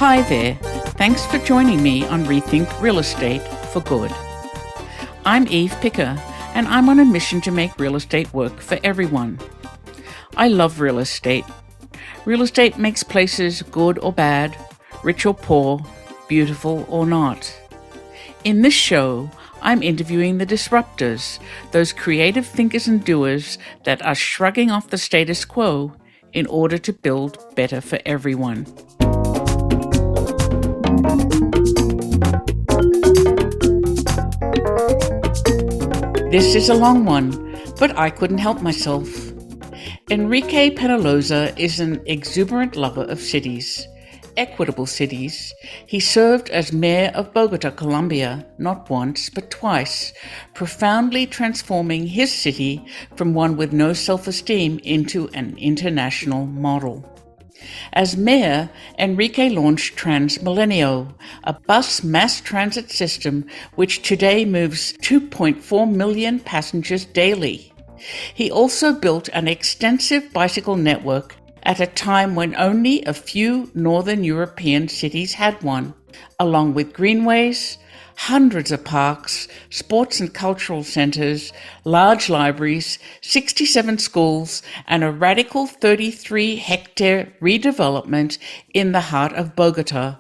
Hi there. Thanks for joining me on Rethink Real Estate for Good. I'm Eve Picker, and I'm on a mission to make real estate work for everyone. I love real estate. Real estate makes places good or bad, rich or poor, beautiful or not. In this show, I'm interviewing the disruptors, those creative thinkers and doers that are shrugging off the status quo in order to build better for everyone. This is a long one, but I couldn't help myself. Enrique Penalosa is an exuberant lover of cities, equitable cities. He served as Mayor of Bogota, Colombia, not once, but twice, profoundly transforming his city from one with no self-esteem into an international model. As mayor, Enrique launched Transmilenio, a bus mass transit system which today moves 2.4 million passengers daily. He also built an extensive bicycle network at a time when only a few northern European cities had one, along with greenways, hundreds of parks, sports and cultural centres, large libraries, 67 schools, and a radical 33-hectare redevelopment in the heart of Bogota,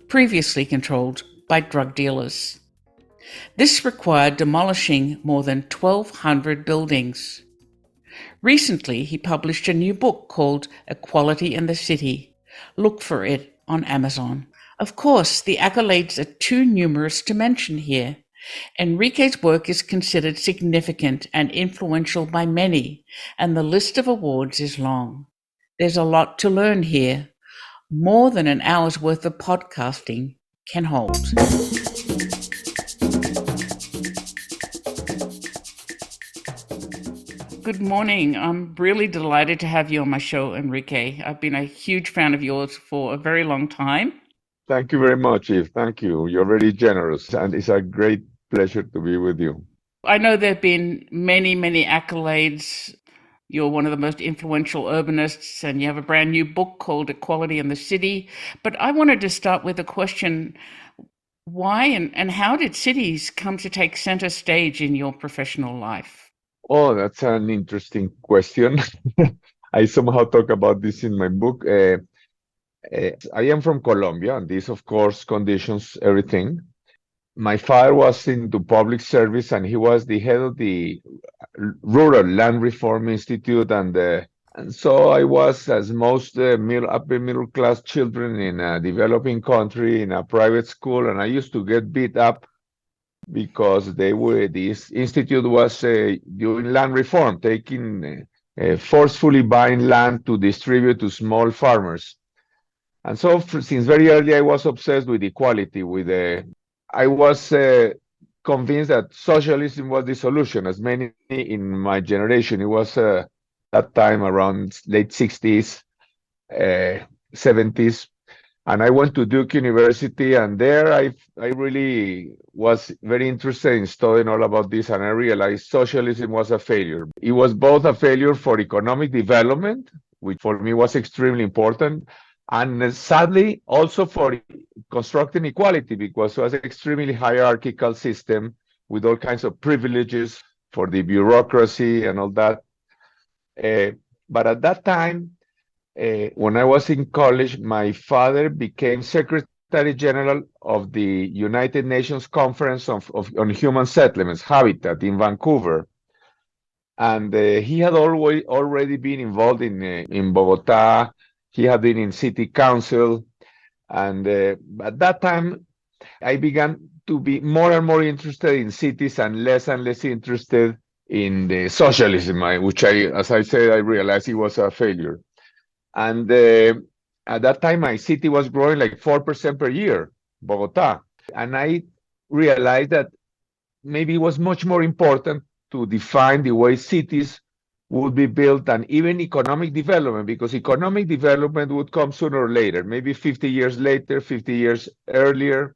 previously controlled by drug dealers. This required demolishing more than 1,200 buildings. Recently, he published a new book called Equality in the City. Look for it on Amazon. Of course, the accolades are too numerous to mention here. Enrique's work is considered significant and influential by many, and the list of awards is long. There's a lot to learn here, more than an hour's worth of podcasting can hold. Good morning. I'm really delighted to have you on my show, Enrique. I've been a huge fan of yours for a very long time. Thank you very much, Eve. Thank you. You're very generous, and it's a great pleasure to be with you. I know there have been many accolades. You're one of the most influential urbanists, and you have a brand new book called Equality in the City. But I wanted to start with a question. Why and how did cities come to take center stage in your professional life? Oh, that's an interesting question. I somehow talk about this in my book. I am from Colombia, and this, of course, conditions everything. My father was into public service, and he was the head of the Rural Land Reform Institute, and so I was, as most upper middle class children in a developing country, in a private school, and I used to get beat up because this institute was doing land reform, taking forcefully buying land to distribute to small farmers. And so since very early, I was obsessed with equality. I was convinced that socialism was the solution, as many in my generation. It was that time around late 60s, 70s. And I went to Duke University, and there I really was very interested in studying all about this, and I realized socialism was a failure. It was both a failure for economic development, which for me was extremely important, and sadly also for constructing equality, because it was an extremely hierarchical system with all kinds of privileges for the bureaucracy and all that. But at that time, when I was in college, my father became Secretary General of the United Nations Conference on Human Settlements, Habitat, in Vancouver. And he had already been involved in Bogota. He had been in city council. And at that time, I began to be more and more interested in cities and less interested in the socialism, which as I said, I realized it was a failure. And at that time, my city was growing like 4% per year, Bogota. And I realized that maybe it was much more important to define the way cities would be built than even economic development, because economic development would come sooner or later, maybe 50 years later, 50 years earlier.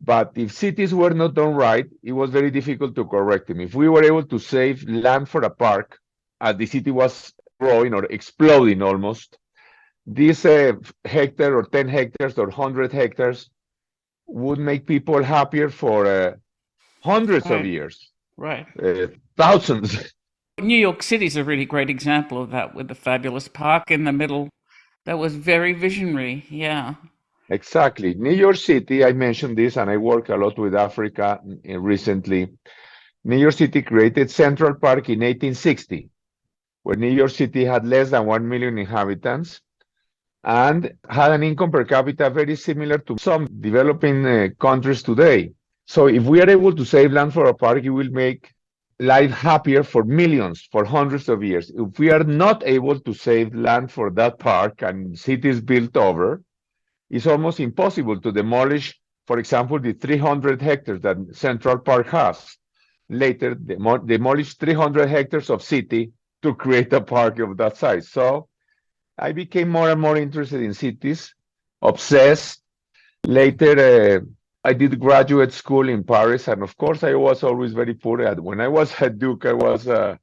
But if cities were not done right, it was very difficult to correct them. If we were able to save land for a park, as the city was growing or exploding almost, this hectare or 10 hectares or 100 hectares would make people happier for hundreds of Right, years, right. uh, thousands. New York City is a really great example of that with the fabulous park in the middle. That was very visionary. Yeah. Exactly. New York City, I mentioned this, and I work a lot with Africa recently. New York City created Central Park in 1860, when New York City had less than 1 million inhabitants and had an income per capita very similar to some developing countries today. So if we are able to save land for a park, it will make life happier for millions, for hundreds of years. If we are not able to save land for that park and cities built over, it's almost impossible to demolish, for example, the 300 hectares that Central Park has. Later, demolish 300 hectares of city to create a park of that size. So I became more and more interested in cities, obsessed. Later, I did graduate school in Paris, and of course, I was always very poor. When I was at Duke, I was on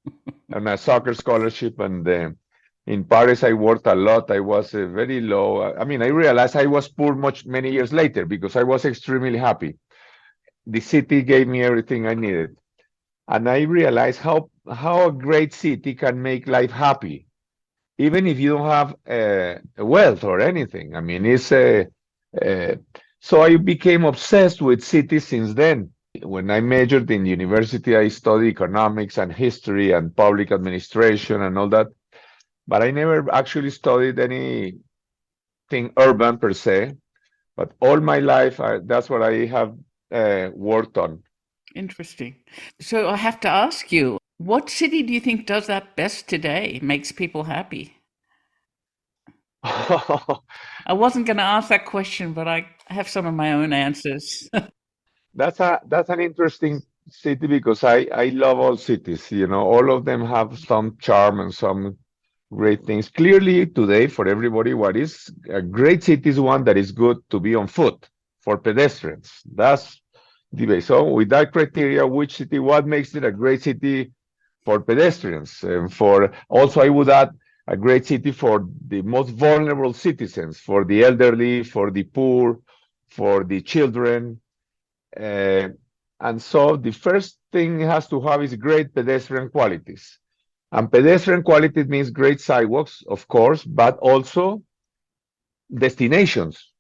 a soccer scholarship, and in Paris, I worked a lot. I was very low. I mean, I realized I was poor many years later because I was extremely happy. The city gave me everything I needed, and I realized how a great city can make life happy, even if you don't have wealth or anything. I mean, it's uh, so I became obsessed with cities since then. When I majored in university, I studied economics and history and public administration and all that, but I never actually studied anything urban per se. But all my life, that's what I have worked on. Interesting. So I have to ask you, what city do you think does that best today, makes people happy? I wasn't going to ask that question, but I have some of my own answers. That's an interesting city because I love all cities. You know, all of them have some charm and some great things. Clearly, today for everybody, what is a great city is one that is good to be on foot for pedestrians. That's debate. So, with that criteria, which city, what makes it a great city for pedestrians? And for also, I would add a great city for the most vulnerable citizens, for the elderly, for the poor, for the children. Uh, and so the first thing it has to have is great pedestrian qualities. And pedestrian quality means great sidewalks, of course, but also destinations,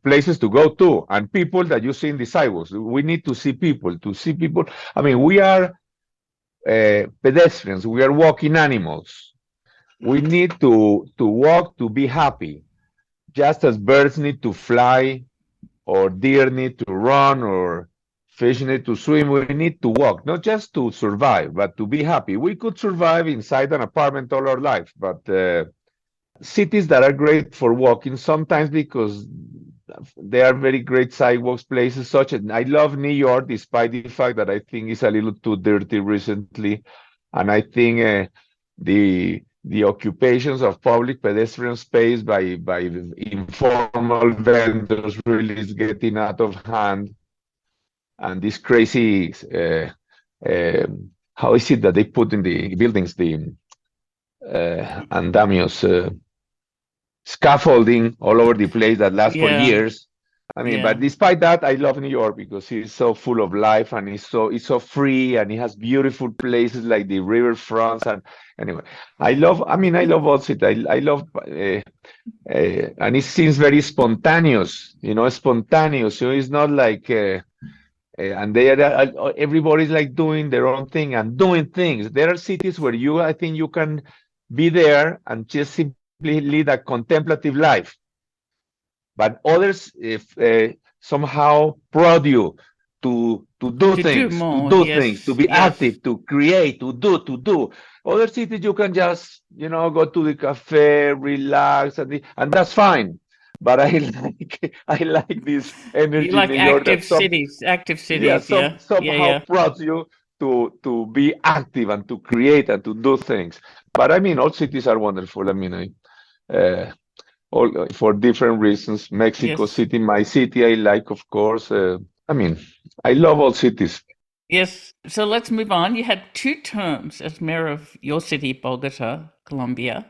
places to go to, and people that you see in the sidewalks. We need to see people, to see people. I mean, we are pedestrians, we are walking animals. We need to walk to be happy, just as birds need to fly, or deer need to run, or fish need to swim. We need to walk, not just to survive, but to be happy. We could survive inside an apartment all our life, but cities that are great for walking, sometimes because they are very great sidewalks, places such as I love New York, despite the fact that I think it's a little too dirty recently, and I think the occupations of public pedestrian space by informal vendors really is getting out of hand, and this crazy how is it that they put in the buildings the andamios scaffolding all over the place that lasts for Yeah, years. I mean, yeah. but despite that, I love New York because it's so full of life and it's so free and it has beautiful places like the riverfronts. And anyway, I mean, I love all cities. I love, and it seems very spontaneous. You know, spontaneous. So it's not like, and they are everybody's like doing their own thing and doing things. There are cities where I think you can be there and just simply lead a contemplative life, but others if somehow prod you To do to more, do things, to yes, be yes. active, to create, to do. Other cities you can just go to the cafe, relax, and that's fine. But I like this You energy in like New York that active yeah, cities, yeah, yeah, somehow yeah. prods you to be active and to create and to do things. But I mean, all cities are wonderful. I mean, all for different reasons. Mexico Yes, City, my city, I like, of course. I mean, I love all cities. yes. So let's move on. You had two terms as mayor of your city, Bogota, Colombia.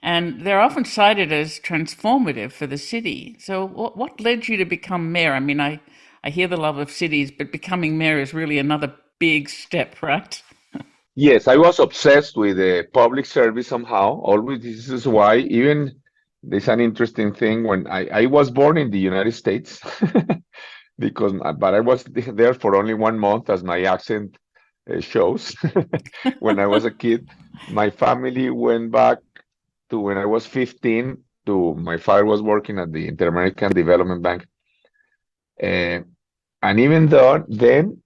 And they're often cited as transformative for the city. So, what led you to become mayor? I mean, I hear the love of cities, but becoming mayor is really another big step, right? Yes, I was obsessed with public service somehow. Always, this is why even there's an interesting thing when I was born in the United States because but I was there for only 1 month, as my accent shows. When I was a kid, my family went back to when I was 15 to my father was working at the Inter-American Development Bank. Uh, and even though then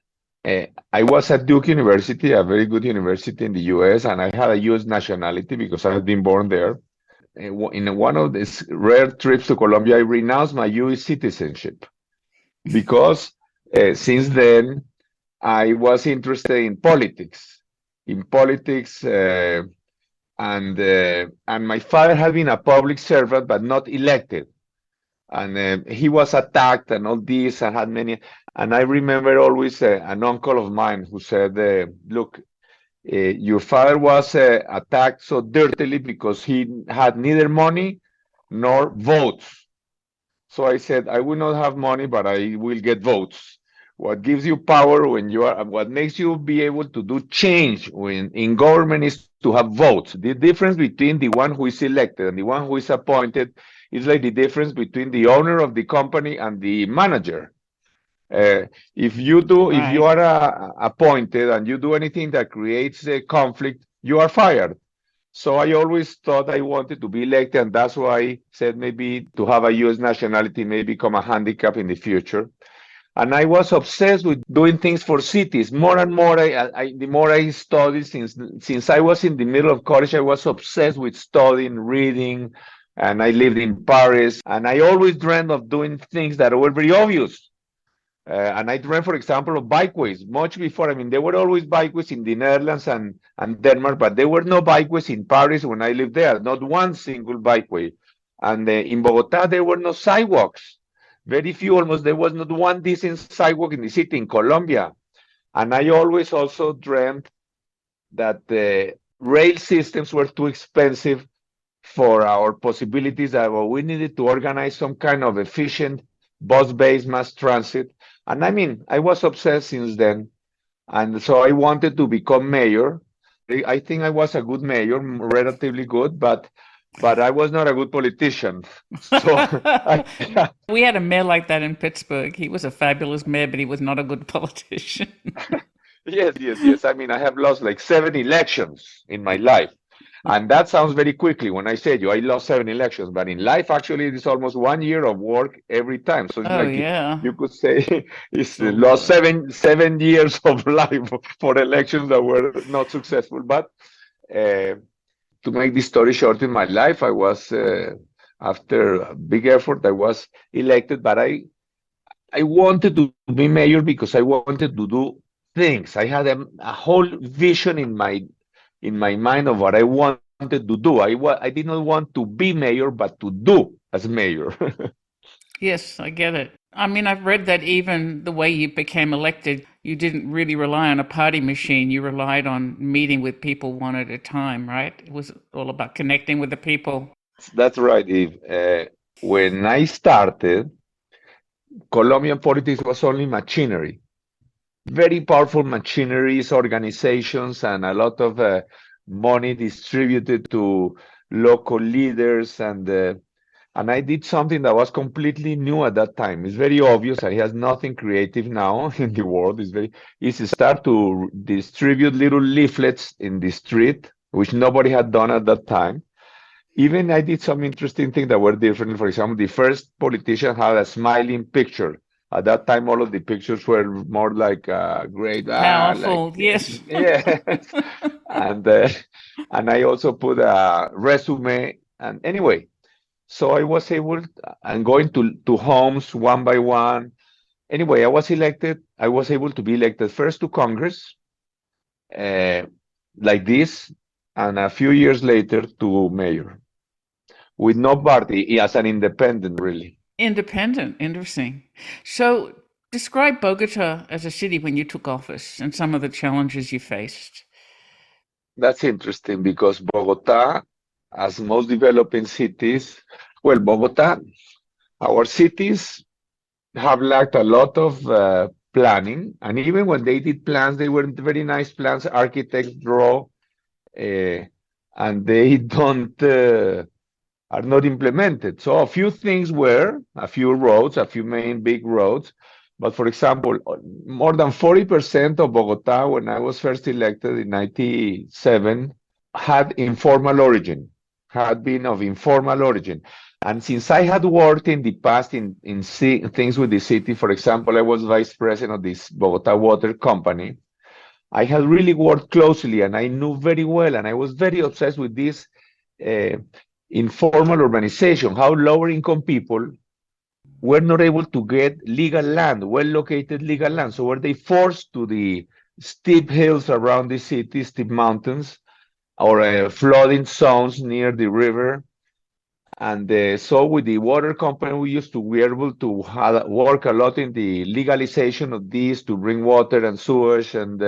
I was at Duke University, a very good university in the US, and I had a US nationality because I had been born there. In one of these rare trips to Colombia, I renounced my US citizenship because since then I was interested in politics. In politics, and my father had been a public servant but not elected, and he was attacked and all this and had many. And I remember always an uncle of mine who said, "Look, your father was attacked so dirtily because he had neither money nor votes." So I said, I will not have money, but I will get votes. What gives you power when you are, what makes you be able to do change when in government is to have votes. The difference between the one who is elected and the one who is appointed is like the difference between the owner of the company and the manager. Uh, if you Right. are appointed and you do anything that creates a conflict, you are fired. So I always thought I wanted to be elected, and that's why I said maybe to have a U.S. nationality may become a handicap in the future. And I was obsessed with doing things for cities. More and more, the more I studied since I was in the middle of college, I was obsessed with studying, reading, and I lived in Paris. And I always dreamed of doing things that were very obvious. And I dreamt, for example, of bikeways much before. I mean, there were always bikeways in the Netherlands and Denmark, but there were no bikeways in Paris when I lived there, not one single bikeway. And in Bogota, there were no sidewalks. Very few, almost there was not one decent sidewalk in the city in Colombia. And I always also dreamt that the rail systems were too expensive for our possibilities, that we needed to organize some kind of efficient bus-based mass transit. And I mean, I was obsessed since then. And so I wanted to become mayor. I think I was a good mayor, relatively good, but I was not a good politician. So I, We had a mayor like that in Pittsburgh. He was a fabulous mayor, but he was not a good politician. yes. I mean, I have lost like 7 elections in my life. And that sounds very quickly when I said you, I lost 7 elections, but in life, actually, it is almost 1 year of work every time. So it's Oh, like yeah. you could say it's It's a lost lot. seven years of life for elections that were not successful. But uh, to make this story short, in my life, I was after a big effort, I was elected, but I wanted to be mayor because I wanted to do things. I had a whole vision in my mind of what I wanted to do. I did not want to be mayor, but to do as mayor. Yes, I get it. I mean, I've read that even the way you became elected, you didn't really rely on a party machine. You relied on meeting with people one at a time, right? It was all about connecting with the people. That's right, Eve. When I started, Colombian politics was only machinery, very powerful machineries, organizations, and a lot of money distributed to local leaders. And I did something that was completely new at that time. It's very obvious. I has nothing creative now in the world. It's very easy to start to distribute little leaflets in the street, which nobody had done at that time. Even I did some interesting things that were different. For example, the first politician had a smiling picture. At that time, all of the pictures were more like great, like Powerful, yes. yes. And and I also put a resume. And anyway, so I was able and going to homes one by one. Anyway, I was elected. I was able to be elected first to Congress, uh, like this, and a few years later to mayor with no party as an independent, really. Independent, interesting. So, describe Bogota as a city when you took office and some of the challenges you faced. That's interesting because Bogota. as most developing cities, well, Bogota, our cities have lacked a lot of planning. And even when they did plans, they weren't very nice plans. Architects draw, uh, and they don't are not implemented. So a few things were, a few roads, a few main big roads. But for example, more than 40% of Bogota, when I was first elected in 97, had informal origin, had been of informal origin. And since I had worked in the past in things with the city, for example, I was vice president of this Bogota Water Company. I had really worked closely and I knew very well, and I was very obsessed with this uh, informal urbanization, how lower income people were not able to get legal land, well located legal land. So were they forced to the steep hills around the city, steep mountains, or flooding zones near the river. And so with the water company, we used to be able to work a lot in the legalization of these to bring water and sewage. And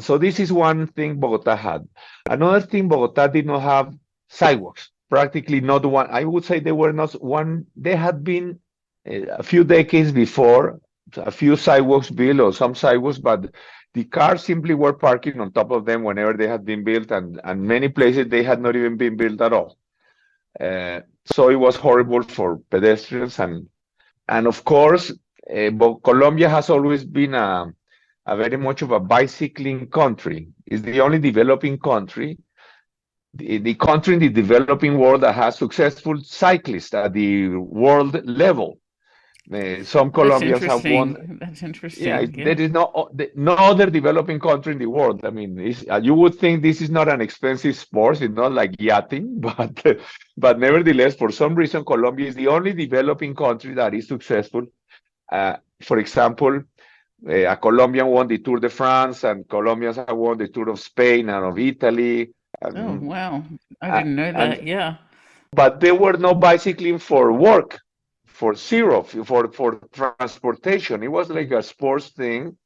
so this is one thing Bogota had. Another thing, Bogota did not have sidewalks, practically not one. I would say they were not one. They had been a few decades before, a few sidewalks built or some sidewalks, but the cars simply were parking on top of them whenever they had been built, and many places they had not even been built at all. So it was horrible for pedestrians, and of course, Colombia has always been a very much of a bicycling country. It's the only developing country, the country in the developing world that has successful cyclists at the world level. Some That's Colombians have won. interesting. That's Yeah, interesting. there Yeah. is no other developing country in the world. I mean, you would think this is not an expensive sport. It's not like yachting, but nevertheless, for some reason, Colombia is the only developing country that is successful. For example, a Colombian won the Tour de France, and Colombians have won the Tour of Spain and of Italy, Oh, and, wow. I uh, didn't know and that. Yeah. but there were no bicycling for work, for zero, for transportation. It was like a sports thing.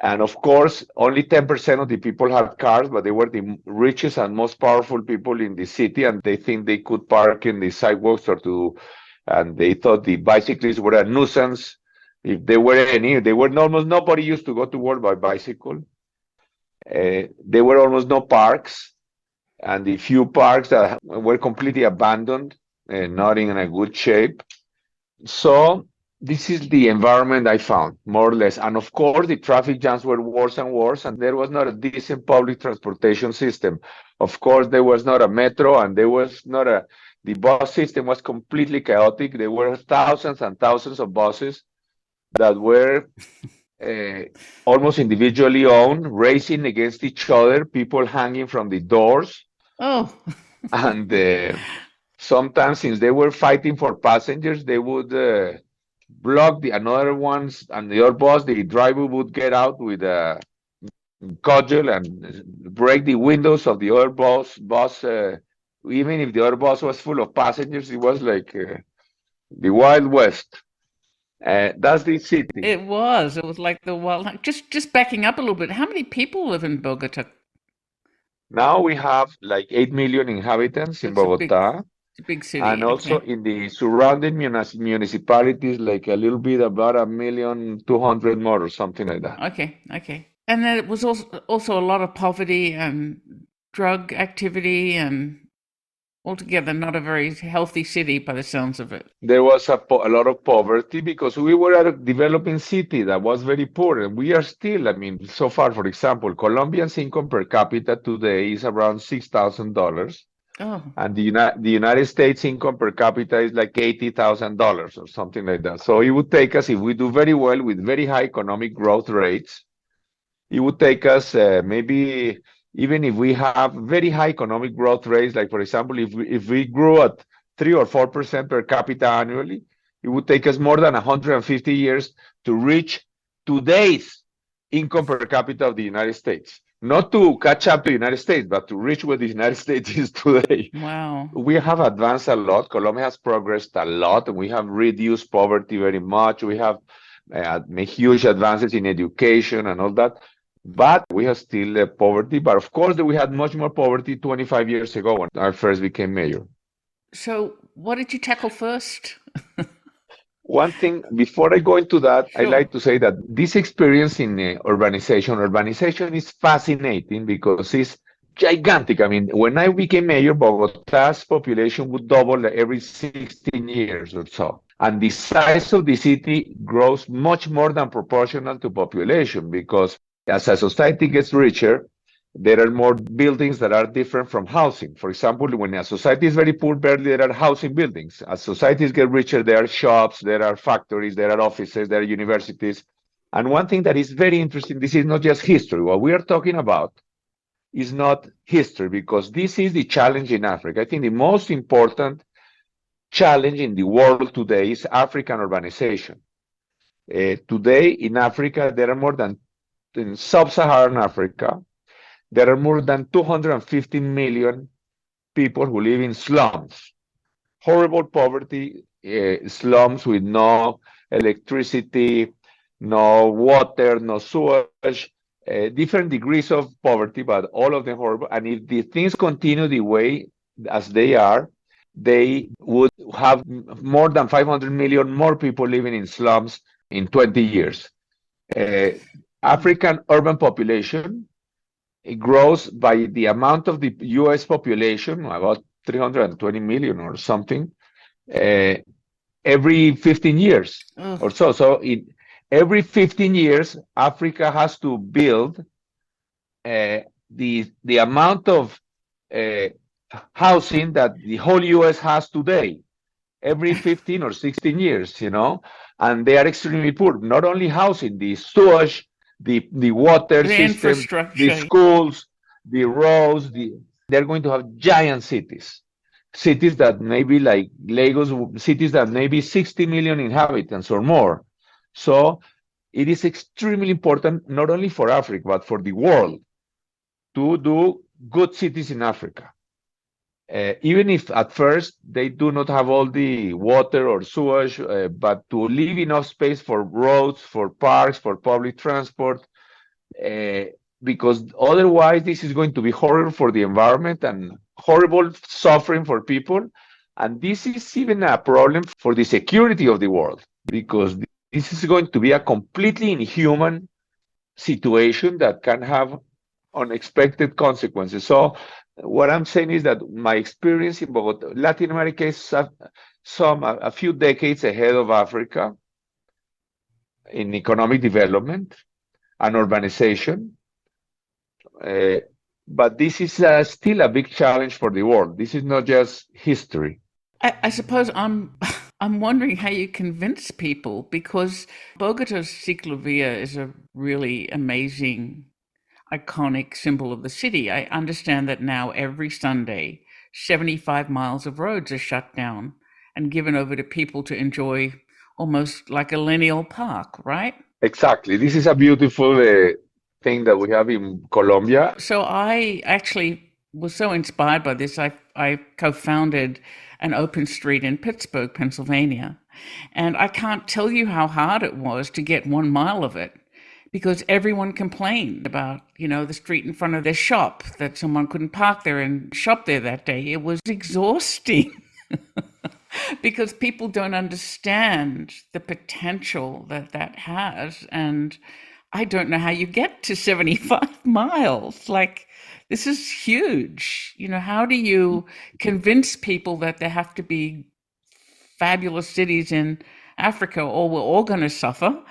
And of course, only 10% of the people had cars, but they were the richest and most powerful people in the city, and they think they could park in the sidewalks and they thought the bicyclists were a nuisance. If there were any, they were almost nobody used to go to work by bicycle. There were almost no parks, and the few parks that were completely abandoned, not in a good shape. So this is the environment I found, more or less. And of course, the traffic jams were worse and worse, and there was not a decent public transportation system. Of course, there was not a metro, and there was not the bus system was completely chaotic. There were thousands and thousands of buses that were uh, almost individually owned, racing against each other, people hanging from the doors. Oh, And sometimes, since they were fighting for passengers, they would block the another ones, and the other bus, the driver would get out with a cudgel and break the windows of the other bus. Even if the other bus was full of passengers, it was like the Wild West. That's the city. it was. It was like the wild. Just backing up a little bit. How many people live in Bogota? Now we have like 8 million inhabitants in It's Bogota, a big and city. also Okay. in the surrounding municipalities, like a little bit about 1,200,000 more or something like that. Okay. Okay. And then it was also a lot of poverty and drug activity and altogether not a very healthy city by the sounds of it. There was a lot of poverty because we were a developing city that was very poor, and we are still. I mean, so far, for example, Colombians' income per capita today is around $6,000, Oh, and the United States income per capita is like $80,000 or something like that. So it would take us, if we do very well with very high economic growth rates, it would take us maybe, even if we have very high economic growth rates, like for example, if we grew at 3 or 4% per capita annually, it would take us more than 150 years to reach today's income per capita of the United States. Not to catch up to the United States, but to reach where the United States is today. wow. We have advanced a lot. Colombia has progressed a lot. We have reduced poverty very much. We have made huge advances in education and all that. But we have still poverty. But of course, we had much more poverty 25 years ago when I first became mayor. So, what did you tackle first? One thing, before I go into that, I Sure. like to say that this experience in urbanization is fascinating because it's gigantic. I mean, when I became mayor, Bogota's population would double every 16 years or so. And the size of the city grows much more than proportional to population because as a society gets richer, there are more buildings that are different from housing. For example, when a society is very poor, barely there are housing buildings. As societies get richer, there are shops, there are factories, there are offices, there are universities. And one thing that is very interesting, this is not just history. What we are talking about is not history because this is the challenge in Africa. I think the most important challenge in the world today is African urbanization. Today in Africa, there are more than in sub-Saharan Africa, there are more than 250 million people who live in slums, horrible poverty, slums with no electricity, no water, no sewage, different degrees of poverty, but all of them horrible. And if the things continue the way as they would have more than 500 million more people living in slums in 20 years. Uh, African urban population, it grows by the amount of the US population, about 320 million or something, uh, every 15 years Ugh. or so. So in every 15 years, Africa has to build the amount of uh, housing that the whole US has today, every 15 or 16 years, and they are extremely poor. Not only housing, the sewage, the water The system, the infrastructure. schools, the roads, they're going to have giant cities. Cities that may be like Lagos, cities that may be 60 million inhabitants or more. So it is extremely important, not only for Africa, but for the world, to do good cities in Africa. Even if at first they do not have all the water or sewage, but to leave enough space for roads, for parks, for public transport, uh, because otherwise this is going to be horrible for the environment and horrible suffering for people. And this is even a problem for the security of the world, because this is going to be a completely inhuman situation that can have unexpected consequences. So what I'm saying is that my experience in Bogota, Latin America is a few decades ahead of Africa in economic development and urbanization. Uh, but this is still a big challenge for the world. This is not just history. I suppose I'm wondering how you convince people because Bogota's ciclovia is a really amazing, iconic symbol of the city. I understand that now every Sunday, 75 miles of roads are shut down and given over to people to enjoy almost like a lineal park, right? Exactly. This is a beautiful thing that we have in Colombia. So I actually was so inspired by this. I co-founded an open street in Pittsburgh, Pennsylvania, and I can't tell you how hard it was to get 1 mile of it because everyone complained about, the street in front of their shop that someone couldn't park there and shop there that day. It was exhausting because people don't understand the potential that that has. And I don't know how you get to 75 miles. Like, this is huge. How do you convince people that there have to be fabulous cities in Africa or we're all going to suffer?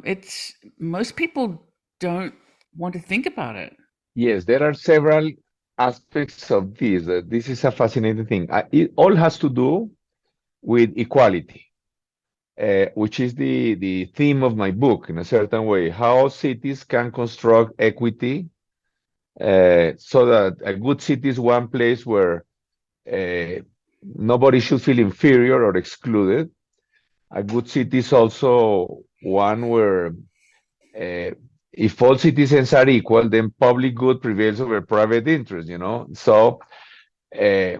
It's most people don't want to think about it. Yes, there are several aspects of this. This is a fascinating thing. It all has to do with equality, which is the theme of my book in a certain way. How cities can construct equity, so that a good city is one place where nobody should feel inferior or excluded. A good city is also one where if all citizens are equal, then public good prevails over private interest. So uh,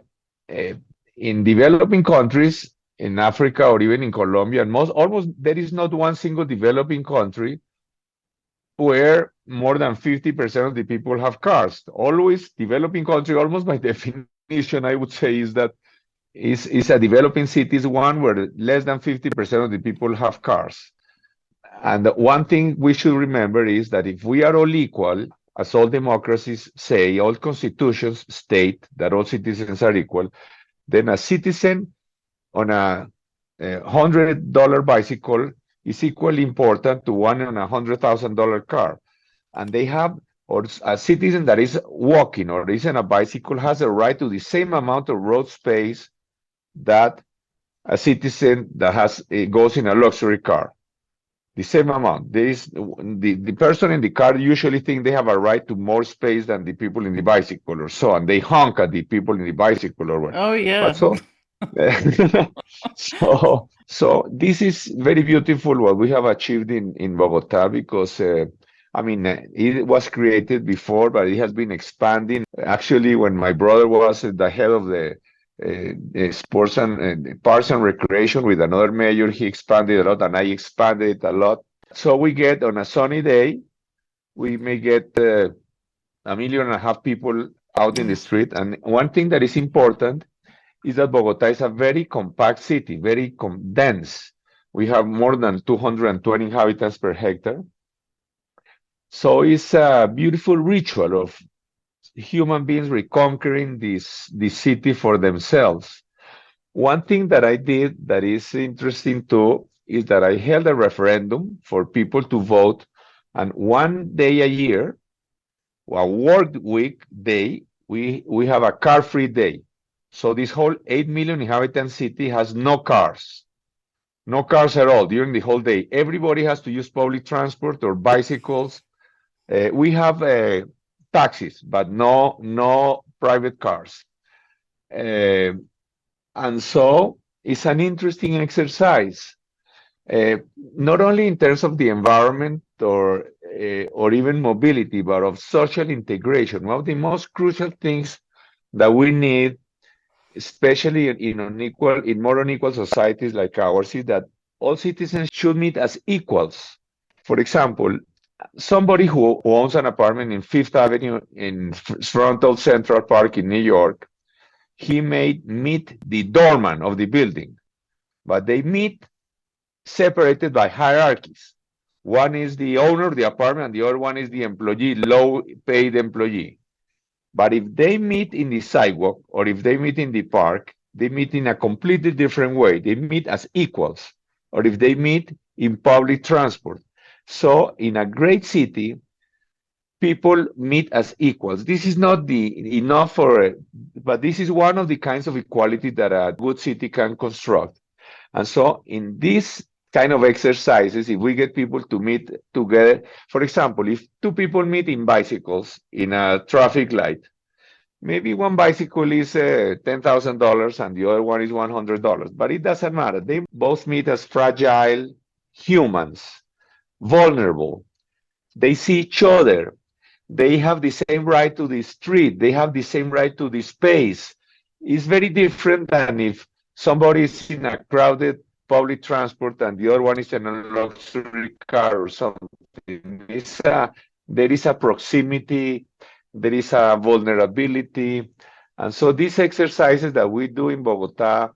uh, in developing countries, in Africa or even in Colombia, and almost there is not one single developing country where more than 50% of the people have cars. Always developing country, almost by definition, I would say, is that is a developing city is one where less than 50% of the people have cars. And one thing we should remember is that if we are all equal, as all democracies say, all constitutions state that all citizens are equal, then a citizen on a $100 bicycle is equally important to one on $100,000 car. And they have, or a citizen that is walking or is on a bicycle has a right to the same amount of road space that a citizen that has goes in a luxury car. The same amount. There is the person in the car usually think they have a right to more space than the people in the bicycle or so, and they honk at the people in the bicycle or what. Oh, yeah. But so, so this is very beautiful what we have achieved in Bogota because I mean it was created before, but it has been expanding. Actually, when my brother was the head of the sports and parks and recreation with another mayor, he expanded a lot, and I expanded it a lot. So we get on a sunny day, we may get 1.5 million people out in the street. And one thing that is important is that Bogota is a very compact city, very dense. We have more than 220 inhabitants per hectare. So it's a beautiful ritual of human beings reconquering this city for themselves. One thing that I did that is interesting too is that I held a referendum for people to vote, and one day a year, a work week day, we have a car-free day. So this whole 8 million inhabitant city has no cars at all during the whole day. Everybody has to use public transport or bicycles. We have taxis, but no private cars. And so it's an interesting exercise, not only in terms of the environment or even mobility, but of social integration. One of the most crucial things that we need, especially in more unequal societies like ours, is that all citizens should meet as equals. For example, somebody who owns an apartment in Fifth Avenue in front of Central Park in New York, he may meet the doorman of the building, but they meet separated by hierarchies. One is the owner of the apartment, and the other one is the employee, low-paid employee. But if they meet in the sidewalk or if they meet in the park, they meet in a completely different way. They meet as equals, or if they meet in public transport. So in a great city, people meet as equals. This is not enough but this is one of the kinds of equality that a good city can construct. And so in this kind of exercises, if we get people to meet together, for example, if two people meet in bicycles in a traffic light, maybe one bicycle is $10,000 and the other one is $100, but it doesn't matter. They both meet as fragile humans, vulnerable. They see each other. They have the same right to the street. They have the same right to the space. It's very different than if somebody is in a crowded public transport and the other one is in a luxury car or something. There is a proximity, there is a vulnerability. And so these exercises that we do in Bogota,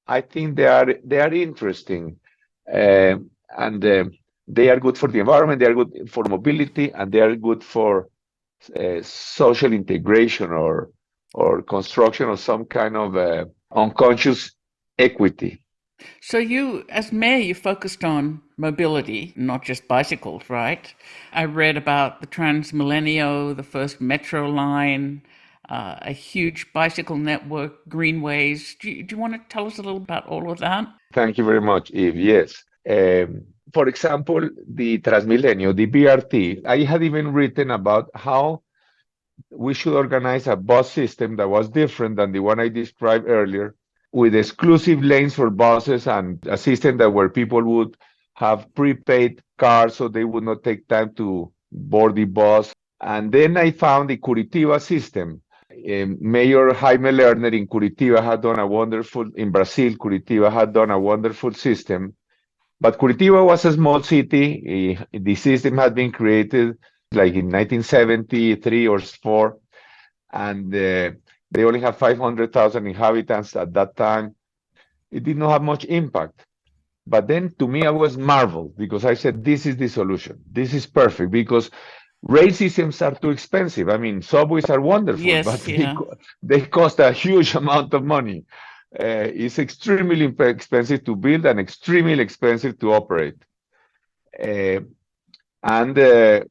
I think they are interesting. And they are good for the environment, they are good for mobility, and they are good for social integration or construction of some kind of unconscious equity. So you, as mayor, you focused on mobility, not just bicycles, right? I read about the Transmilenio, the first metro line, a huge bicycle network, greenways. Do you want to tell us a little about all of that? Thank you very much, Eve. Yes. For example, the Transmilenio, the BRT, I had even written about how we should organize a bus system that was different than the one I described earlier, with exclusive lanes for buses and a system that where people would have prepaid cards so they would not take time to board the bus. And then I found the Curitiba system. Mayor Jaime Lerner in Curitiba had done a wonderful, in Brazil, Curitiba had done a wonderful system But Curitiba was a small city. The system had been created like in 1973 or 4, and they only have 500,000 inhabitants at that time. It did not have much impact. But then to me, I was marveled because I said, this is the solution. This is perfect because rail systems are too expensive. I mean, subways are wonderful, but Yes, yeah. they cost a huge amount of money. It's extremely expensive to build and extremely expensive to operate. Uh, and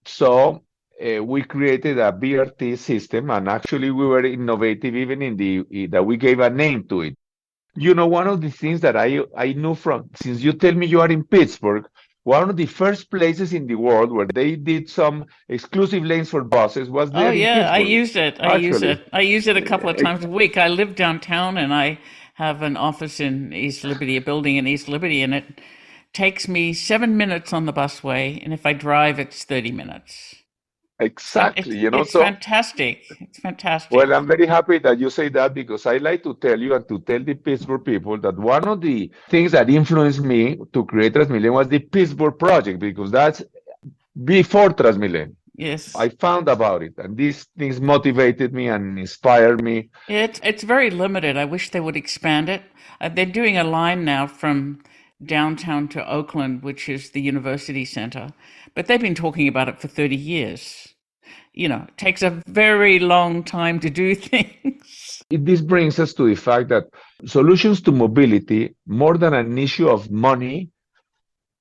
so we created a BRT system, and actually we were innovative even in that we gave a name to it. You know, one of the things that I knew from, since you tell me you are in Pittsburgh, one of the first places in the world where they did some exclusive lanes for buses was Oh there in yeah, I Pittsburgh, use it. I use actually. it. I use it a couple of Eh, times a week. I live downtown and I have an office in East Liberty, a building in East Liberty, and it takes me 7 minutes on the busway, and if I drive, it's 30 minutes. Exactly, It's so, fantastic. It's well, fantastic. I'm very happy that you say that because I like to tell you and to tell the Pittsburgh people that one of the things that influenced me to create Transmilenio was the Pittsburgh project because that's before Transmilenio. Yes. I found about it, and these things motivated me and inspired me. It's very limited. I wish they would expand it. They're doing a line now from downtown to Oakland, which is the university center, but they've been talking about it for 30 years. It takes a very long time to do things. This brings us to the fact that solutions to mobility, more than an issue of money,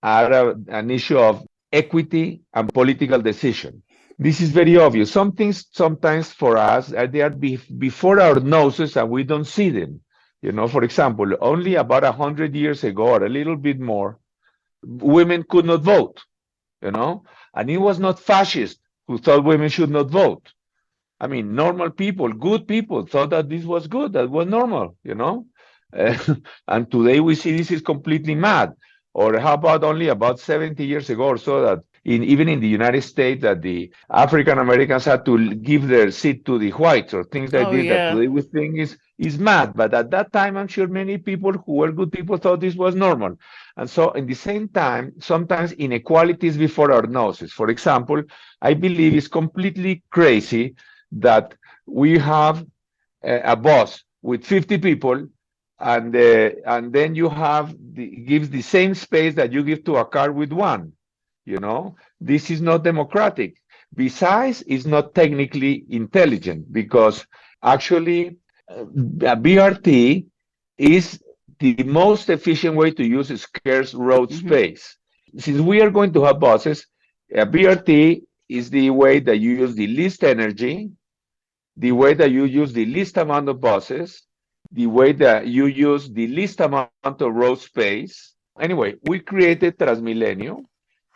are an issue of equity and political decision. This is very obvious. Some things sometimes for us they are before our noses and we don't see them. For example, only about 100 years ago or a little bit more, women could not vote, and it was not fascists who thought women should not vote. I mean, normal people, good people thought that this was good, that was normal. Uh, and today we see this is completely mad. Or how about only about 70 years ago or so that even in the United States that the African Americans had to give their seat to the whites or things like Oh this that yeah. today we think is mad. But at that time, I'm sure many people who were good people thought this was normal. And so in the same time, sometimes inequalities before our noses. For example, I believe it's completely crazy that we have a bus with 50 people and then you have gives the same space that you give to a car with one. This is not democratic. Besides, it's not technically intelligent because actually a BRT is the most efficient way to use scarce road Hmm. space. Since we are going to have buses, a BRT is the way that you use the least energy, the way that you use the least amount of buses, the way that you use the least amount of road space. Anyway, we created Transmilenio,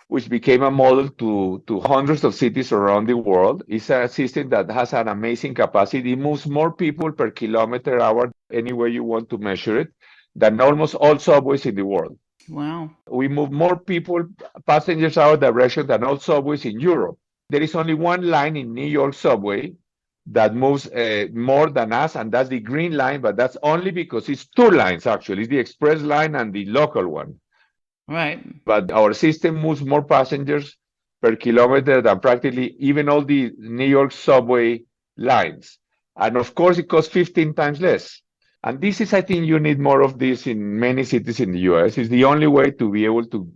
which became a model to hundreds of cities around the world. It's a system that has an amazing capacity. It moves more people per kilometer hour, any way you want to measure it, than almost all subways in the world. Wow. We move more people, passengers our direction than all subways in Europe. There is only one line in New York subway that moves more than us, and that's the green line, but that's only because it's two lines, actually. It's the express line and the local one. Right. But our system moves more passengers per kilometer than practically even all the New York subway lines. And of course, it costs 15 times less. And this is, I think, you need more of this in many cities in the US. It's the only way to be able to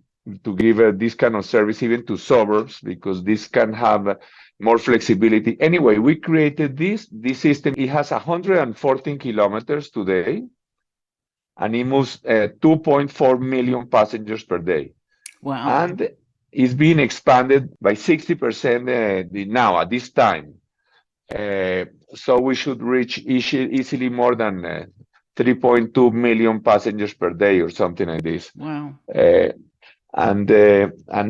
give this kind of service even to suburbs because this can have more flexibility. Anyway, we created this system. It has 114 kilometers today, and it moves 2.4 million passengers per day. Wow. And it's being expanded by 60% now at this time. So we should reach easily more than 3.2 million passengers per day or something like this. Wow. Uh, and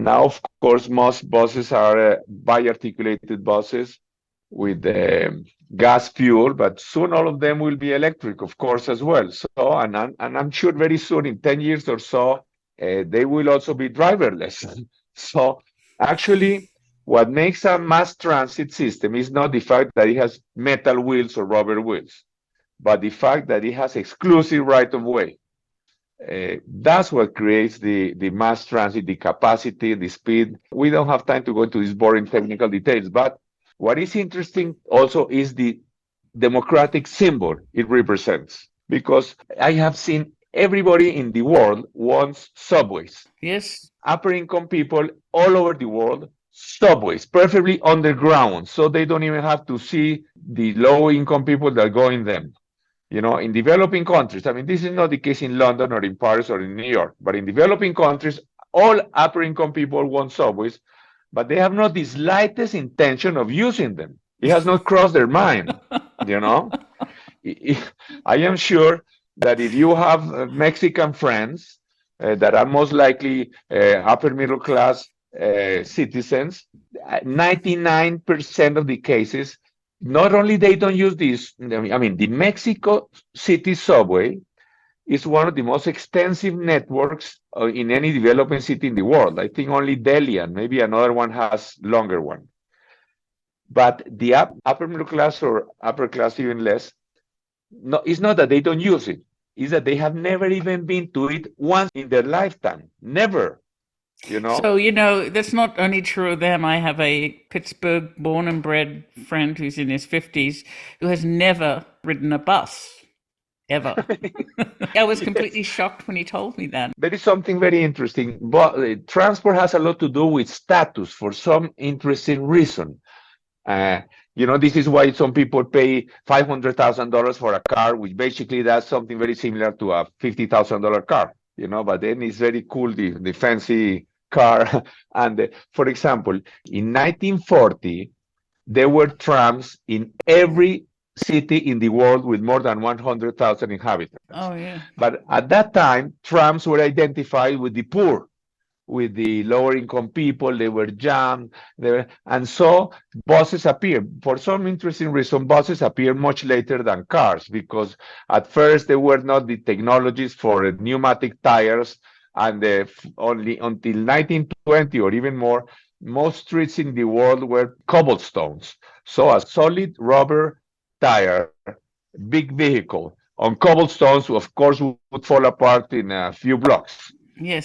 now, of course, most buses are bi-articulated buses with gas fuel, but soon all of them will be electric, of course, as well. So, and I'm sure very soon, in 10 years or so, they will also be driverless. So, actually, what makes a mass transit system is not the fact that it has metal wheels or rubber wheels, but the fact that it has exclusive right of way. That's what creates the mass transit, the capacity, the speed. We don't have time to go into these boring technical details, but what is interesting also is the democratic symbol it represents. Because I have seen everybody in the world wants subways. Yes. Upper income people all over the world, subways, preferably underground, so they don't even have to see the low income people that go in them. In developing countries, I mean, this is not the case in London or in Paris or in New York, but in developing countries, all upper income people want subways, but they have not the slightest intention of using them. It has not crossed their mind, you know? I am sure that if you have Mexican friends that are most likely upper middle class citizens, 99% of the cases, not only they don't use this, I mean, the Mexico City subway is one of the most extensive networks in any developing city in the world. I think only Delhi and maybe another one has longer one. But the upper middle class or upper class even less, no, it's not that they don't use it. It's that they have never even been to it once in their lifetime. Never, you know. So, that's not only true of them. I have a Pittsburgh born and bred friend who's in his 50s who has never ridden a bus, ever. I was completely Yes. shocked when he told me that. There is something very interesting, but transport has a lot to do with status for some interesting reason. Uh, this is why some people pay $500,000 for a car, which basically that's something very similar to a $50,000 car. But then it's very cool, the fancy car. And for example, in 1940, there were trams in every city in the world with more than 100,000 inhabitants. Oh, yeah. But at that time, trams were identified with the poor, with the lower income people. They were jammed. And so buses appeared. For some interesting reason, buses appeared much later than cars because at first there were not the technologies for pneumatic tires. And only until 1920 or even more, most streets in the world were cobblestones. So a solid rubber tire, big vehicle on cobblestones, of course, would fall apart in a few blocks, Yes.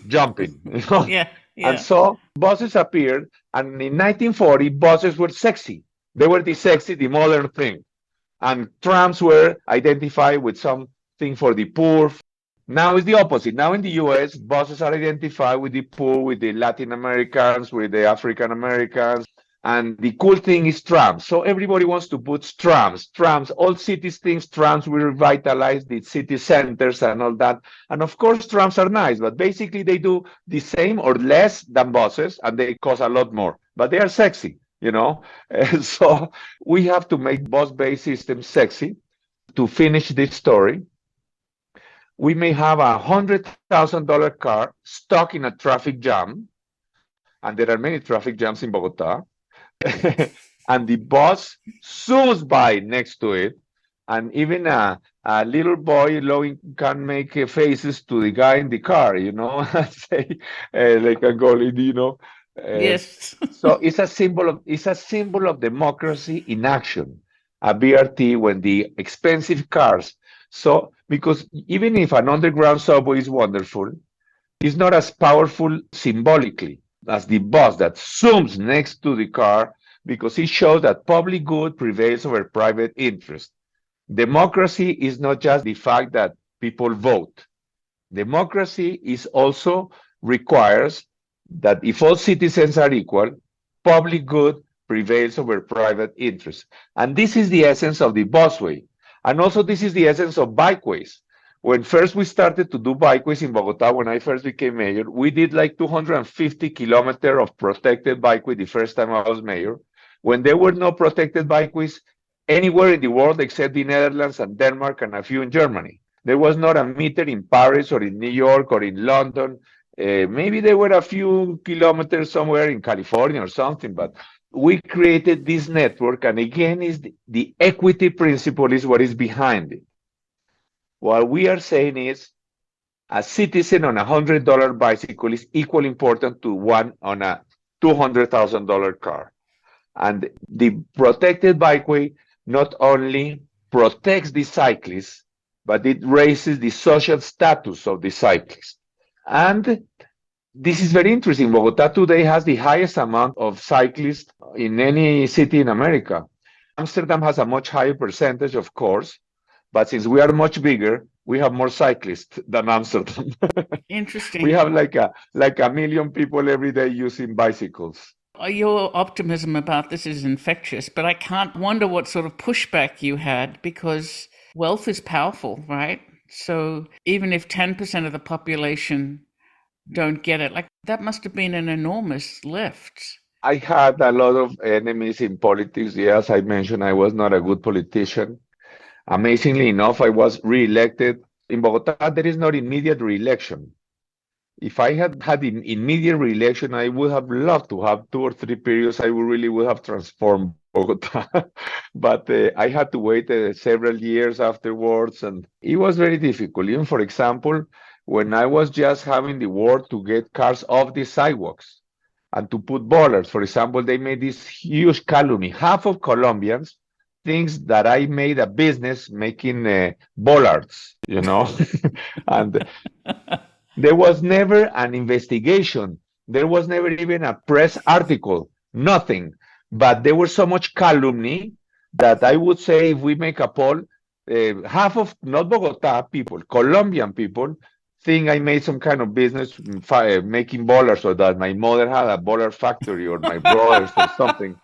jumping. Yeah. And Yeah. so buses appeared, and in 1940, buses were sexy. They were the modern thing. And trams were identified with something for the poor. Now it's the opposite. Now in the US, buses are identified with the poor, with the Latin Americans, with the African Americans. And the cool thing is trams. So everybody wants to put trams. All cities think trams will revitalize the city centers and all that. And of course, trams are nice, but basically they do the same or less than buses, and they cost a lot more. But they are sexy. So we have to make bus-based systems sexy. To finish this story, we may have $100,000 car stuck in a traffic jam, and there are many traffic jams in Bogota. And the bus zooms by next to it, and even a little boy can make faces to the guy in the car, and say, like a goalie. Yes. So it's a symbol of democracy in action. A BRT when the expensive cars. So because even if an underground subway is wonderful, it's not as powerful symbolically as the bus that zooms next to the car because it shows that public good prevails over private interest. Democracy is not just the fact that people vote. Democracy is also requires that if all citizens are equal, public good prevails over private interest. And this is the essence of the busway. And also this is the essence of bikeways. When first we started to do bikeways in Bogota, when I first became mayor, we did like 250 kilometers of protected bikeway the first time I was mayor, when there were no protected bikeways anywhere in the world except the Netherlands and Denmark and a few in Germany. There was not a meter in Paris or in New York or in London. Maybe there were a few kilometers somewhere in California or something, but we created this network, and again, is the equity principle is what is behind it. What we are saying is a citizen on $100 bicycle is equally important to one on a $200,000 car. And the protected bikeway not only protects the cyclist, but it raises the social status of the cyclist. And this is very interesting. Bogota today has the highest amount of cyclists in any city in America. Amsterdam has a much higher percentage, of course, but since we are much bigger, we have more cyclists than Amsterdam. We Interesting. have like a million people every day using bicycles. Your optimism about this is infectious, but I can't wonder what sort of pushback you had because wealth is powerful, right? So even if 10% of the population don't get it, like that must have been an enormous lift. I had a lot of enemies in politics. Yes, I mentioned I was not a good politician. Amazingly enough, I was re-elected. In Bogota, there is not immediate re-election. If I had had immediate re-election, I would have loved to have 2 or 3 periods. I would really would have transformed Bogota. But I had to wait several years afterwards, and it was very difficult. Even, for example, when I was just having the war to get cars off the sidewalks and to put bollards, for example, they made this huge calumny. Half of Colombians thinks that I made a business making bollards, and there was never an investigation. There was never even a press article, nothing. But there was so much calumny that I would say if we make a poll, half of not Bogota people, Colombian people, think I made some kind of business making bowlers or that my mother had a bowler factory or my brothers or something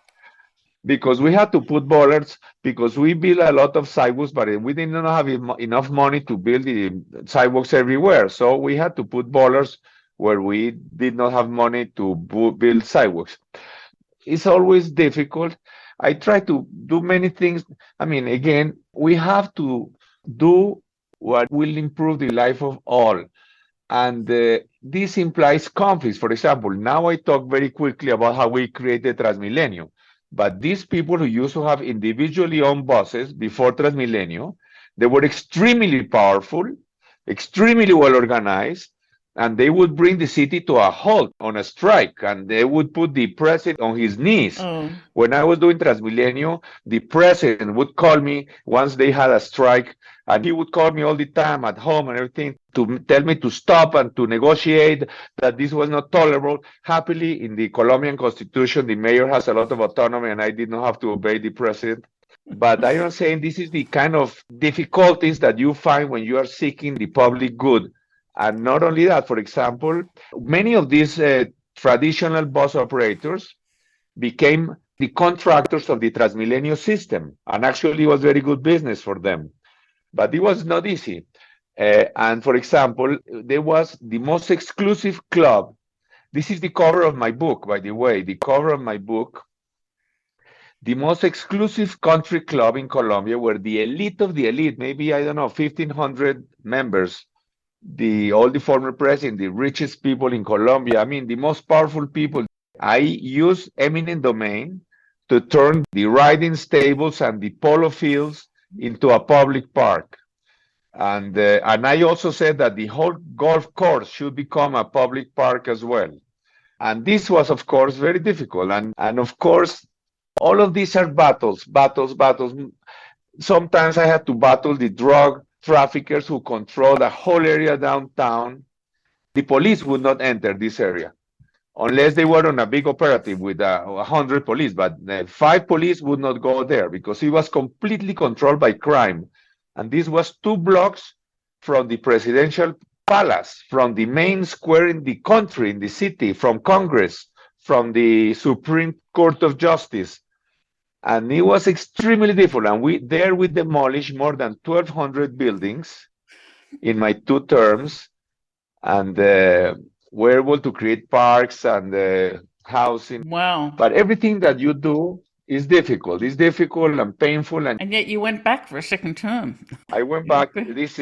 because we had to put bollards because we built a lot of sidewalks, but we did not have enough money to build the sidewalks everywhere. So we had to put bollards where we did not have money to build sidewalks. It's always difficult. I try to do many things. I mean, again, we have to do what will improve the life of all. And this implies conflicts. For example, now I talk very quickly about how we created Transmilenio. But these people who used to have individually owned buses before Transmilenio, they were extremely powerful, extremely well organized, and they would bring the city to a halt on a strike, and they would put the president on his knees. Oh, When I was doing Transmilenio, the president would call me once they had a strike, and he would call me all the time at home and everything to tell me to stop and to negotiate that this was not tolerable. Happily, in the Colombian constitution, the mayor has a lot of autonomy, and I did not have to obey the president. But I am saying this is the kind of difficulties that you find when you are seeking the public good. And not only that, for example, many of these traditional bus operators became the contractors of the Transmilenio system, and actually it was very good business for them. But it was not easy. And for example, there was the most exclusive club. This is the cover of my book, by the way, the cover of my book. The most exclusive country club in Colombia, where the elite of the elite, maybe, I don't know, 1,500 members, all the former president, the richest people in Colombia, I mean, the most powerful people. I use eminent domain to turn the riding stables and the polo fields into a public park. And I also said that the whole golf course should become a public park as well. And this was, of course, very difficult. And of course, all of these are battles. Sometimes I had to battle the drug traffickers who control the whole area downtown. The police would not enter this area unless they were on a big operative with 100 police, but 5 police would not go there because it was completely controlled by crime. And this was 2 blocks from the presidential palace, from the main square in the country, in the city, from Congress, from the Supreme Court of Justice. And it was extremely difficult. And we demolished more than 1,200 buildings in my 2 terms, and were able to create parks and housing. wow. But everything that you do is difficult. It's difficult and painful. And yet you went back for a second term. I went back. This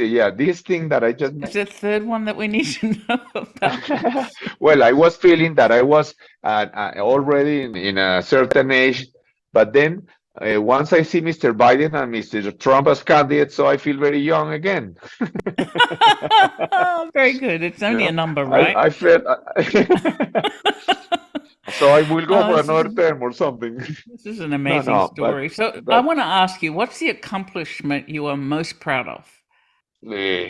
thing that I just. Is the third one that we need to know about? Well, I was feeling that I was already in a certain age, but then once I see Mr. Biden and Mr. Trump as candidates, so I feel very young again. Very good. It's only a number, right? I felt. So I will go for another term or something. This is an amazing story. So I want to ask you, what's the accomplishment you are most proud of? Uh,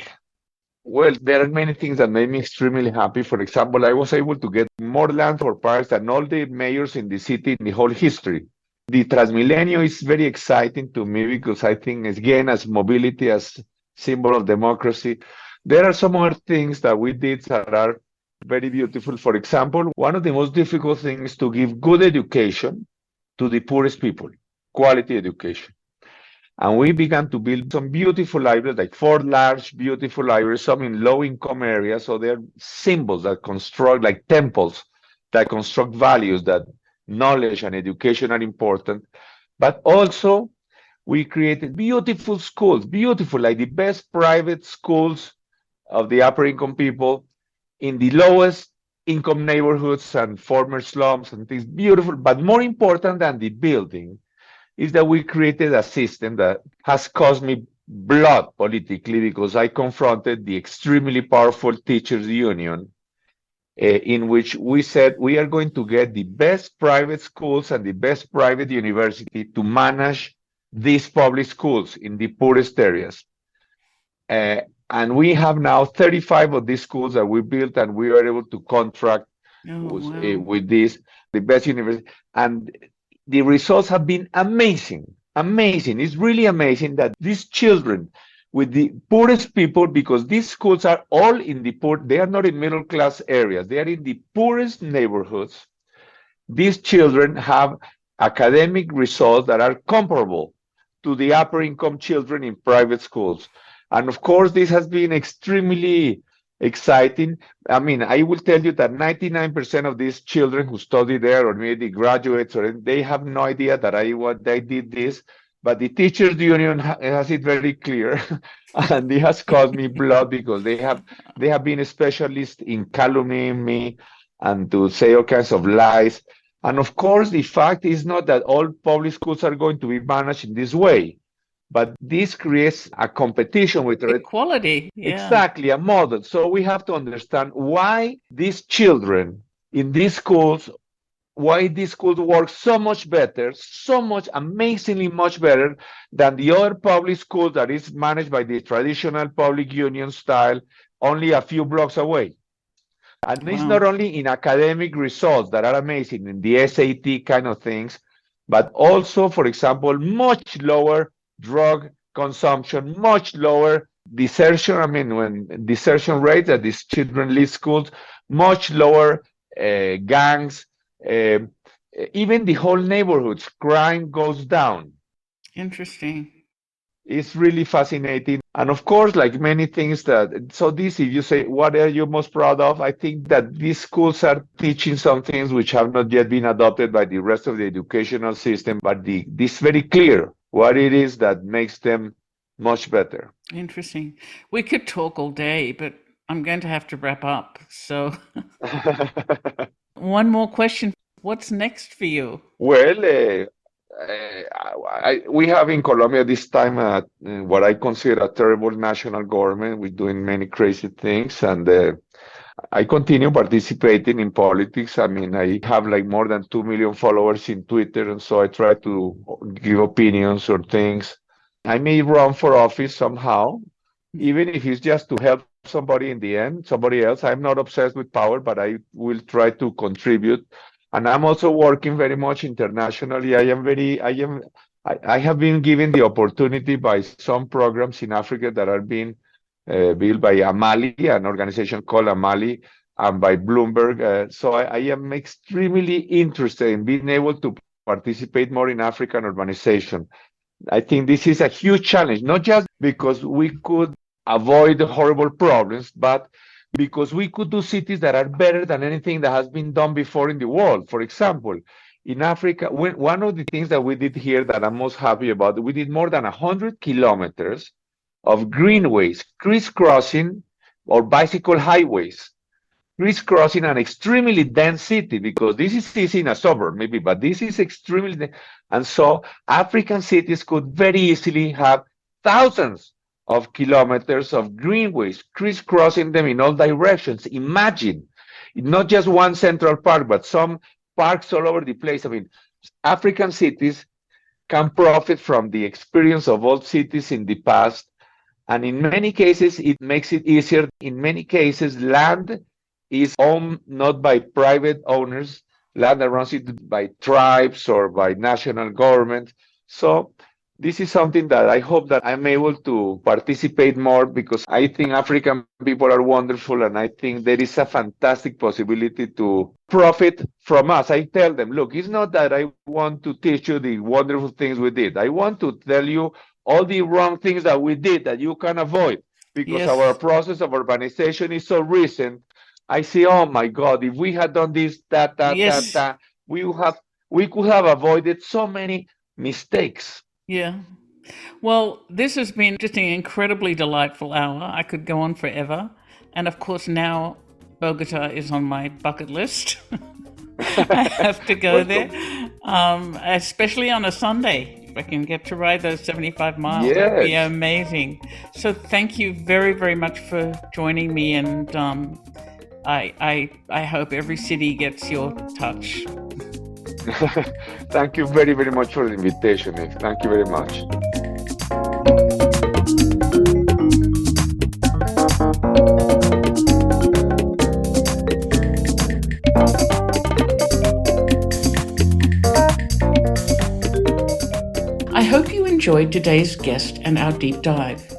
well, there are many things that made me extremely happy. For example, I was able to get more land for parks than all the mayors in the city in the whole history. The Transmilenio is very exciting to me because I think, again, as mobility, as symbol of democracy, there are some other things that we did that are very beautiful. For example, one of the most difficult things is to give good education to the poorest people, quality education. And we began to build some beautiful libraries, like four large, beautiful libraries, some in low-income areas. So they're symbols that construct, like temples, that construct values, that knowledge and education are important. But also, we created beautiful schools, beautiful, like the best private schools of the upper income people in the lowest income neighborhoods and former slums and things, beautiful. But more important than the building is that we created a system that has cost me blood politically because I confronted the extremely powerful teachers union, in which we said we are going to get the best private schools and the best private university to manage these public schools in the poorest areas. Uh, and we have now 35 of these schools that we built, and we were able to contract Oh, wow. with this, the best university. And the results have been amazing, amazing. It's really amazing that these children with the poorest people, because these schools are all in the poor, they are not in middle class areas, they are in the poorest neighborhoods. These children have academic results that are comparable to the upper income children in private schools. And of course, this has been extremely exciting. I mean, I will tell you that 99% of these children who study there, or maybe graduates, or they have no idea that I did this. But the teachers union has it very clear, and it has caused me blood because they have been specialists in calumnying me and to say all kinds of lies. And of course, the fact is not that all public schools are going to be managed in this way, but this creates a competition with Equality, yeah. exactly a model. So we have to understand why these children in these schools, why these schools work so much better, so much amazingly much better than the other public school that is managed by the traditional public union style only a few blocks away. And it's Wow. not only in academic results that are amazing, in the SAT kind of things, but also, for example, much lower drug consumption, much lower desertion. I mean, when desertion rates at these children leave schools, much lower gangs, uh, even the whole neighborhoods, crime goes down. Interesting. It's really fascinating. And of course, like many things that, so this, if you say, what are you most proud of? I think that these schools are teaching some things which have not yet been adopted by the rest of the educational system, but this very clear what it is that makes them much better. Interesting. We could talk all day, but I'm going to have to wrap up. So, one more question. What's next for you? Well, we have in Colombia this time what I consider a terrible national government. We're doing many crazy things, and I continue participating in politics. I mean, I have like more than 2 million followers in Twitter, and so I try to give opinions or things. I may run for office somehow, even if it's just to help somebody in the end, somebody else. I'm not obsessed with power, but I will try to contribute. And I'm also working very much internationally. I have been given the opportunity by some programs in Africa that are being built by Amali, an organization called Amali, and by Bloomberg. So I am extremely interested in being able to participate more in African urbanization. I think this is a huge challenge, not just because we could avoid horrible problems, but because we could do cities that are better than anything that has been done before in the world. For example, in Africa, one of the things that we did here that I'm most happy about, we did more than 100 kilometers of greenways, crisscrossing or bicycle highways, crisscrossing an extremely dense city, because this is easy in a suburb, maybe, but this is extremely dense. And so African cities could very easily have thousands of kilometers of greenways, crisscrossing them in all directions. Imagine, not just one central park, but some parks all over the place. I mean, African cities can profit from the experience of old cities in the past And in many cases, it makes it easier. In many cases, land is owned not by private owners, land around it by tribes or by national government. So this is something that I hope that I'm able to participate more, because I think African people are wonderful, and I think there is a fantastic possibility to profit from us. I tell them, look, it's not that I want to teach you the wonderful things we did. I want to tell you all the wrong things that we did that you can avoid, because our Yes. process of urbanization is so recent. I say, oh my God, if we had done this, Yes. we would have, we could have avoided so many mistakes. Yeah. Well, this has been just an incredibly delightful hour. I could go on forever. And of course, now Bogota is on my bucket list. I have to go there, Welcome. especially on a Sunday. If I can get to ride those 75 miles, that would be Yes. amazing. So thank you very, very much for joining me. And I hope every city gets your touch. Thank you very, very much for the invitation, Eve. Thank you very much. I hope you enjoyed today's guest and our deep dive.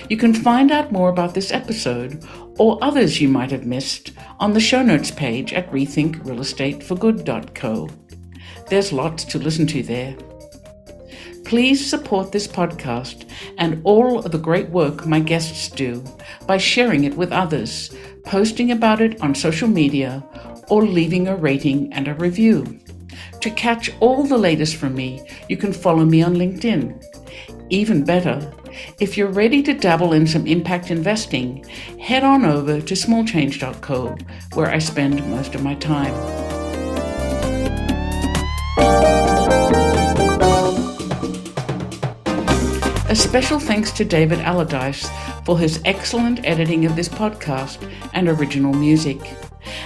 You can find out more about this episode or others you might have missed on the show notes page at rethinkrealestateforgood.co. There's lots to listen to there. Please support this podcast and all of the great work my guests do by sharing it with others, posting about it on social media, or leaving a rating and a review. To catch all the latest from me, you can follow me on LinkedIn. Even better, if you're ready to dabble in some impact investing, head on over to smallchange.co, where I spend most of my time. A special thanks to David Allardyce for his excellent editing of this podcast and original music.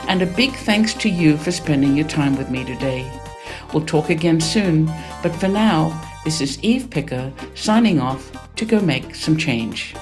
And a big thanks to you for spending your time with me today. We'll talk again soon, but for now, this is Eve Picker signing off to go make some change.